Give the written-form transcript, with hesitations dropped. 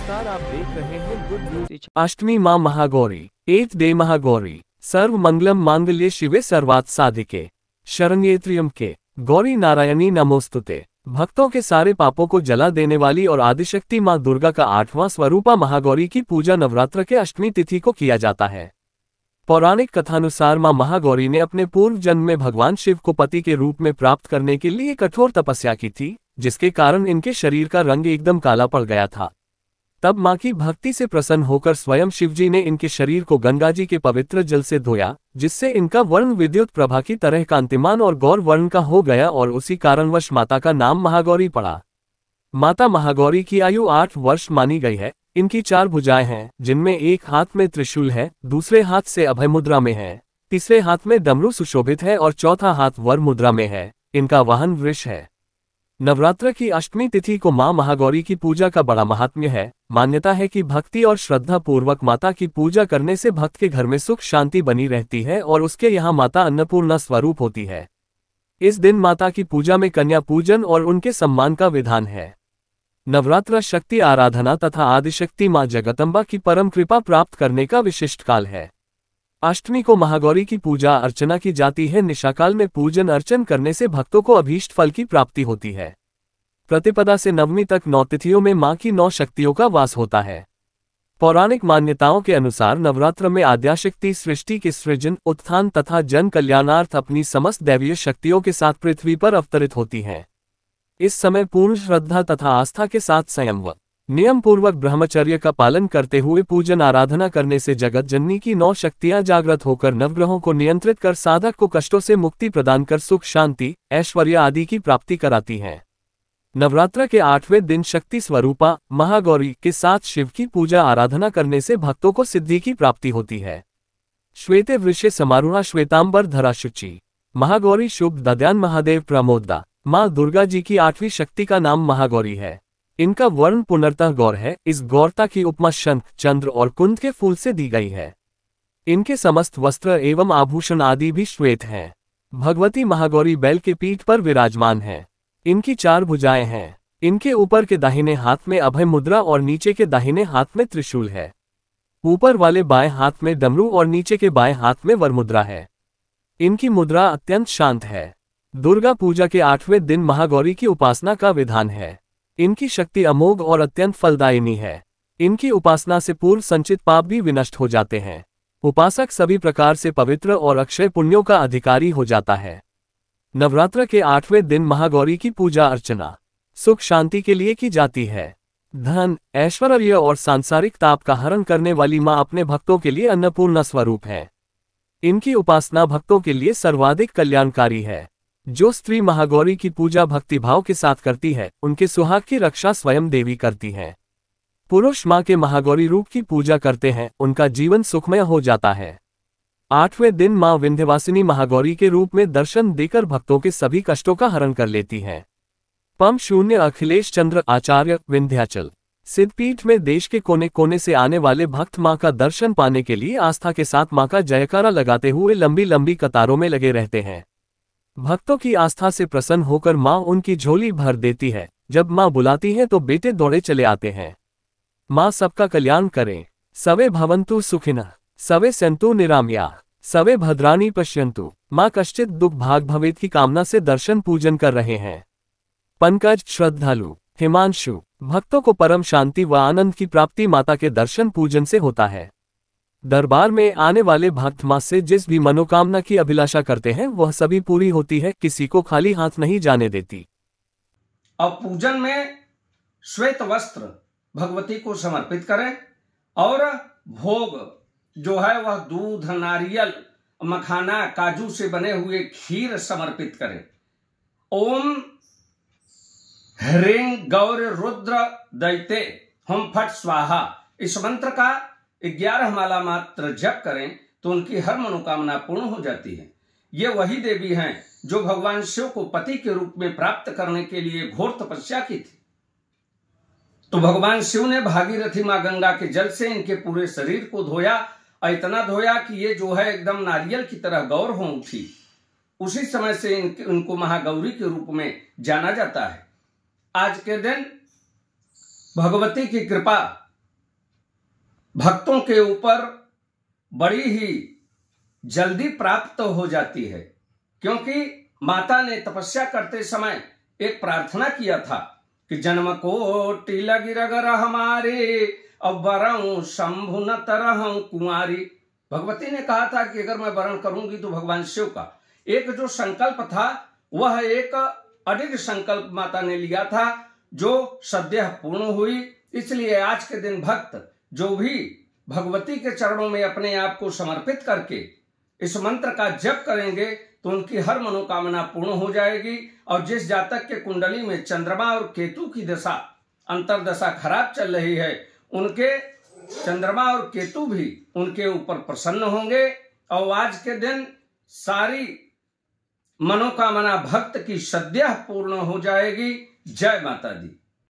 नमस्कार, आप देख रहे हैं गुड न्यूज। अष्टमी मां महागौरी, 8th डे महागौरी, सर्व मंगलम मांगल्ये शिवे सर्वार्थ साधिके, शरण्ये त्र्यंबके गौरी नारायणी नमोस्तुते। भक्तों के सारे पापों को जला देने वाली और आदिशक्ति मां दुर्गा का 8वां स्वरूपा महागौरी की पूजा नवरात्र के अष्टमी तिथि को किया जाता है। पौराणिक कथानुसार मां महागौरी ने अपने पूर्व जन्म में भगवान शिव को पति के रूप में प्राप्त करने के लिए कठोर तपस्या की थी, जिसके कारण इनके शरीर का रंग एकदम काला पड़ गया था। तब मां की भक्ति से प्रसन्न होकर स्वयं शिवजी ने इनके शरीर को गंगा जी के पवित्र जल से धोया, जिससे इनका वर्ण विद्युत प्रभा की तरह कांतिमान और गौर वर्ण का हो गया और उसी कारणवश माता का नाम महागौरी पड़ा। माता महागौरी की आयु 8 वर्ष मानी गई है। इनकी 4 भुजाएं हैं, जिनमें एक हाथ में त्रिशूल है, दूसरे हाथ से अभय मुद्रा में है, तीसरे हाथ में डमरू सुशोभित है और चौथा हाथ वर मुद्रा में है। इनका वाहन वृष है। नवरात्र की अष्टमी तिथि को मां महागौरी की पूजा का बड़ा महात्म्य है। मान्यता है कि भक्ति और श्रद्धा पूर्वक माता की पूजा करने से भक्त के घर में सुख शांति बनी रहती है और उसके यहाँ माता अन्नपूर्णा स्वरूप होती है। इस दिन माता की पूजा में कन्या पूजन और उनके सम्मान का विधान है। नवरात्र शक्ति आराधना तथा आदिशक्ति मां जगदम्बा की परम कृपा प्राप्त करने का विशिष्ट काल है। अष्टमी को महागौरी की पूजा अर्चना की जाती है। निशाकाल में पूजन अर्चन करने से भक्तों को अभीष्ट फल की प्राप्ति होती है। प्रतिपदा से नवमी तक 9 तिथियों में मां की 9 शक्तियों का वास होता है। पौराणिक मान्यताओं के अनुसार नवरात्र में आद्याशक्ति सृष्टि के सृजन, उत्थान तथा जन कल्याणार्थ अपनी समस्त दैवीय शक्तियों के साथ पृथ्वी पर अवतरित होती हैं। इस समय पूर्ण श्रद्धा तथा आस्था के साथ संयम व नियम पूर्वक ब्रह्मचर्य का पालन करते हुए पूजन आराधना करने से जगत जननी की 9 शक्तियां जागृत होकर नवग्रहों को नियंत्रित कर साधक को कष्टों से मुक्ति प्रदान कर सुख शांति ऐश्वर्य आदि की प्राप्ति कराती हैं। नवरात्र के 8वें दिन शक्ति स्वरूपा महागौरी के साथ शिव की पूजा आराधना करने से भक्तों को सिद्धि की प्राप्ति होती है। श्वेते वृषे समारूढ़ा श्वेतांबर धरा शुचि महागौरी शुभ दद्यान महादेव प्रमोदा। मां दुर्गा जी की 8वीं शक्ति का नाम महागौरी है। इनका वर्ण पुनर्तः गौर है। इस गौरता की उपमा शंख, चंद्र और कुंद के फूल से दी गई है। इनके समस्त वस्त्र एवं आभूषण आदि भी श्वेत हैं। भगवती महागौरी बैल के पीठ पर विराजमान है। इनकी 4 भुजाएं हैं। इनके ऊपर के दाहिने हाथ में अभय मुद्रा और नीचे के दाहिने हाथ में त्रिशूल है। ऊपर वाले बाएं हाथ में डमरू और नीचे के बाएं हाथ में वर मुद्रा है। इनकी मुद्रा अत्यंत शांत है। दुर्गा पूजा के 8वें दिन महागौरी की उपासना का विधान है। इनकी शक्ति अमोघ और अत्यंत फलदायिनी है। इनकी उपासना से पूर्व संचित पाप भी विनष्ट हो जाते हैं। उपासक सभी प्रकार से पवित्र और अक्षय पुण्यों का अधिकारी हो जाता है। नवरात्र के 8वें दिन महागौरी की पूजा अर्चना सुख शांति के लिए की जाती है। धन, ऐश्वर्य और सांसारिक ताप का हरण करने वाली मां अपने भक्तों के लिए अन्नपूर्णा स्वरूप है। इनकी उपासना भक्तों के लिए सर्वाधिक कल्याणकारी है। जो स्त्री महागौरी की पूजा भक्तिभाव के साथ करती है, उनके सुहाग की रक्षा स्वयं देवी करती हैं। पुरुष मां के महागौरी रूप की पूजा करते हैं, उनका जीवन सुखमय हो जाता है। 8वें दिन मां विंध्यवासिनी महागौरी के रूप में दर्शन देकर भक्तों के सभी कष्टों का हरण कर लेती हैं। पम शून्य अखिलेश चंद्र आचार्य विंध्याचल सिद्धपीठ में देश के कोने कोने से आने वाले भक्त मां का दर्शन पाने के लिए आस्था के साथ मां का जयकारा लगाते हुए लंबी लंबी कतारों में लगे रहते हैं। भक्तों की आस्था से प्रसन्न होकर मां उनकी झोली भर देती है। जब मां बुलाती है तो बेटे दौड़े चले आते हैं। मां सबका कल्याण करें। सवे भवन्तु सुखिनः, सवे सन्तु निरामयाः, सवे भद्राणि पश्यन्तु। मां कश्चित दुख भाग भवेत् की कामना से दर्शन पूजन कर रहे हैं। पंकज श्रद्धालु हिमांशु भक्तों को परम शांति व आनंद की प्राप्ति माता के दर्शन पूजन से होता है। दरबार में आने वाले भक्त मां से जिस भी मनोकामना की अभिलाषा करते हैं वह सभी पूरी होती है। किसी को खाली हाथ नहीं जाने देती। अब पूजन में श्वेत वस्त्र भगवती को समर्पित करें और भोग जो है वह दूध, नारियल, मखाना, काजू से बने हुए खीर समर्पित करें। ओम ह्रीं गौर रुद्र दैते हम फट स्वाहा इस मंत्र का 11 माला मात्र जप करें तो उनकी हर मनोकामना पूर्ण हो जाती है। ये वही देवी हैं जो भगवान शिव को पति के रूप में प्राप्त करने के लिए घोर तपस्या की थी। तो भगवान शिव ने भागीरथी मां गंगा के जल से इनके पूरे शरीर को धोया और इतना धोया कि ये जो है एकदम नारियल की तरह गौर हो उठी। उसी समय से इनको महागौरी के रूप में जाना जाता है। आज के दिन भगवती की कृपा भक्तों के ऊपर बड़ी ही जल्दी प्राप्त हो जाती है, क्योंकि माता ने तपस्या करते समय एक प्रार्थना किया था कि जन्म कोटि लगी रगर हमारे, अब वरण शंभु न तरहं कुंवारी। भगवती ने कहा था कि अगर मैं वरण करूंगी तो भगवान शिव का। एक जो संकल्प था वह एक अडिग संकल्प माता ने लिया था, जो सद्यः पूर्ण हुई। इसलिए आज के दिन भक्त जो भी भगवती के चरणों में अपने आप को समर्पित करके इस मंत्र का जप करेंगे तो उनकी हर मनोकामना पूर्ण हो जाएगी। और जिस जातक के कुंडली में चंद्रमा और केतु की दशा अंतरदशा खराब चल रही है, उनके चंद्रमा और केतु भी उनके ऊपर प्रसन्न होंगे और आज के दिन सारी मनोकामना भक्त की सद्यः पूर्ण हो जाएगी। जय माता दी।